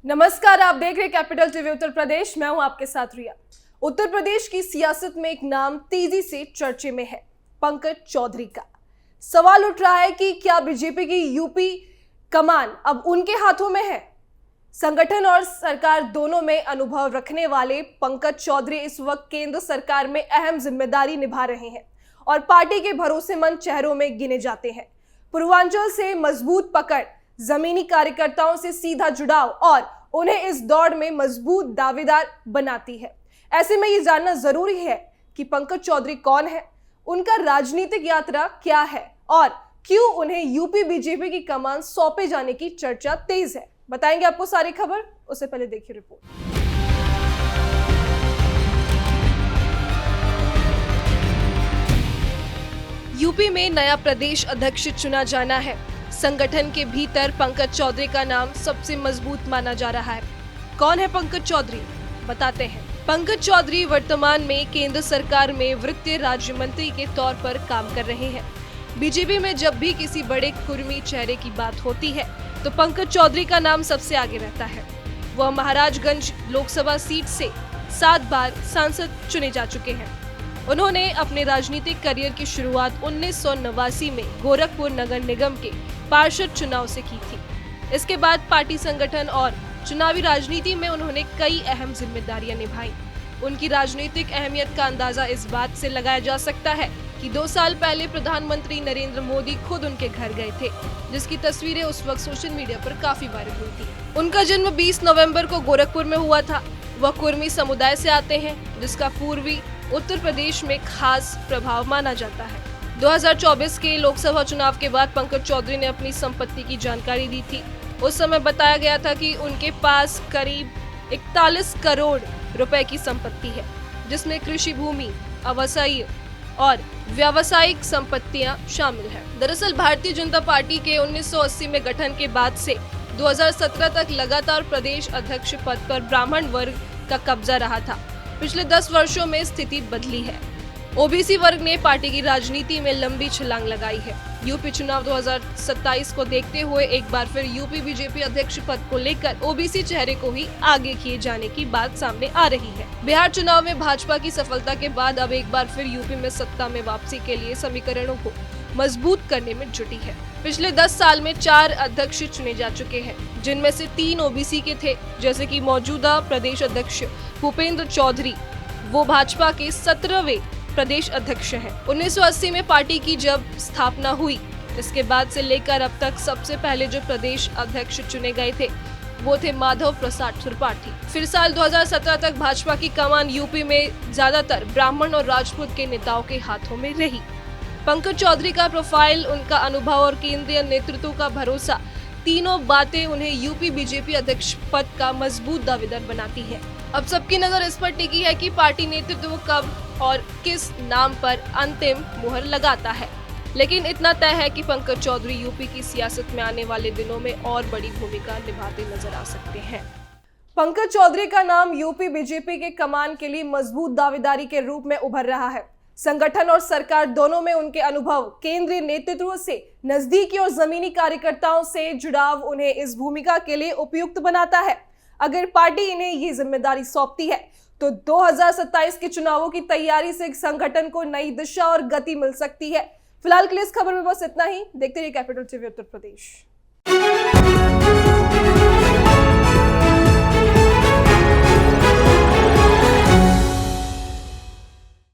नमस्कार, आप देख रहे हैं कैपिटल टीवी उत्तर प्रदेश। मैं हूं आपके साथ रिया। उत्तर प्रदेश की सियासत में एक नाम तेजी से चर्चे में है, पंकज चौधरी का। सवाल उठ रहा है कि क्या बीजेपी की यूपी कमान अब उनके हाथों में है? संगठन और सरकार दोनों में अनुभव रखने वाले पंकज चौधरी इस वक्त केंद्र सरकार में अहम जिम्मेदारी निभा रहे हैं और पार्टी के भरोसेमंद चेहरों में गिने जाते हैं। पूर्वांचल से मजबूत पकड़, जमीनी कार्यकर्ताओं से सीधा जुड़ाव और उन्हें इस दौड़ में मजबूत दावेदार बनाती है। ऐसे में ये जानना जरूरी है कि पंकज चौधरी कौन है, उनका राजनीतिक यात्रा क्या है और क्यों उन्हें यूपी बीजेपी की कमान सौंपे जाने की चर्चा तेज है। बताएंगे आपको सारी खबर, उससे पहले देखिए रिपोर्ट। यूपी में नया प्रदेश अध्यक्ष चुना जाना है। संगठन के भीतर पंकज चौधरी का नाम सबसे मजबूत माना जा रहा है। कौन है पंकज चौधरी, बताते हैं। पंकज चौधरी वर्तमान में केंद्र सरकार में वित्त राज्य मंत्री के तौर पर काम कर रहे हैं। बीजेपी में जब भी किसी बड़े कुर्मी चेहरे की बात होती है तो पंकज चौधरी का नाम सबसे आगे रहता है। वह महाराजगंज लोकसभा सीट से 7 बार सांसद चुने जा चुके हैं। उन्होंने अपने राजनीतिक करियर की शुरुआत 1989 में गोरखपुर नगर निगम के पार्षद चुनाव से की थी। इसके बाद पार्टी संगठन और चुनावी राजनीति में उन्होंने कई अहम जिम्मेदारियां निभाई। उनकी राजनीतिक अहमियत का अंदाजा इस बात से लगाया जा सकता है कि 2 साल पहले प्रधानमंत्री नरेंद्र मोदी खुद उनके घर गए थे, जिसकी तस्वीरें उस वक्त सोशल मीडिया पर काफी वायरल हुई थी। उनका जन्म 20 नवंबर को गोरखपुर में हुआ था। वह कुर्मी समुदाय से आते हैं, जिसका पूर्वी उत्तर प्रदेश में खास प्रभाव माना जाता है। 2024 के लोकसभा चुनाव के बाद पंकज चौधरी ने अपनी संपत्ति की जानकारी दी थी। उस समय बताया गया था कि उनके पास करीब 41 करोड़ रुपए की संपत्ति है, जिसमें कृषि भूमि, आवासीय और व्यावसायिक संपत्तियां शामिल हैं। दरअसल भारतीय जनता पार्टी के 1980 में गठन के बाद से 2017 तक लगातार प्रदेश अध्यक्ष पद पर ब्राह्मण वर्ग का कब्जा रहा था। पिछले 10 वर्षों में स्थिति बदली है। ओबीसी वर्ग ने पार्टी की राजनीति में लंबी छलांग लगाई है। यूपी चुनाव 2027 को देखते हुए एक बार फिर यूपी बीजेपी अध्यक्ष पद को लेकर ओबीसी चेहरे को ही आगे किए जाने की बात सामने आ रही है। बिहार चुनाव में भाजपा की सफलता के बाद अब एक बार फिर यूपी में सत्ता में वापसी के लिए समीकरणों को मजबूत करने में जुटी है। पिछले 10 साल में 4 अध्यक्ष चुने जा चुके हैं, जिनमें से 3 ओबीसी के थे, जैसे कि मौजूदा प्रदेश अध्यक्ष भूपेंद्र चौधरी। वो भाजपा के 17वें प्रदेश अध्यक्ष हैं। 1980 में पार्टी की जब स्थापना हुई, इसके बाद से लेकर अब तक सबसे पहले जो प्रदेश अध्यक्ष चुने गए थे वो थे माधव प्रसाद त्रिपाठी। फिर साल 2017 तक भाजपा की कमान यूपी में ज्यादातर ब्राह्मण और राजपूत के नेताओं के हाथों में रही। पंकज चौधरी का प्रोफाइल, उनका अनुभव और केंद्रीय नेतृत्व का भरोसा, तीनों बातें उन्हें यूपी बीजेपी अध्यक्ष पद का मजबूत दावेदार बनाती है। अब सबकी नजर इस पर टिकी है कि पार्टी नेतृत्व कब और किस नाम पर अंतिम मुहर लगाता है। लेकिन इतना तय है कि पंकज चौधरी यूपी की सियासत में आने वाले दिनों में और बड़ी भूमिका निभाते नजर आ सकते हैं। पंकज चौधरी का नाम यूपी बीजेपी के कमान के लिए मजबूत दावेदारी के रूप में उभर रहा है। संगठन और सरकार दोनों में उनके अनुभव, केंद्रीय नेतृत्व से नजदीकी और जमीनी कार्यकर्ताओं से जुड़ाव उन्हें इस भूमिका के लिए उपयुक्त बनाता है। अगर पार्टी इन्हें ये जिम्मेदारी सौंपती है तो 2027 के चुनावों की तैयारी से संगठन को नई दिशा और गति मिल सकती है। फिलहाल के लिए इस खबर में बस इतना ही। देखते रहिए कैपिटल टीवी उत्तर प्रदेश।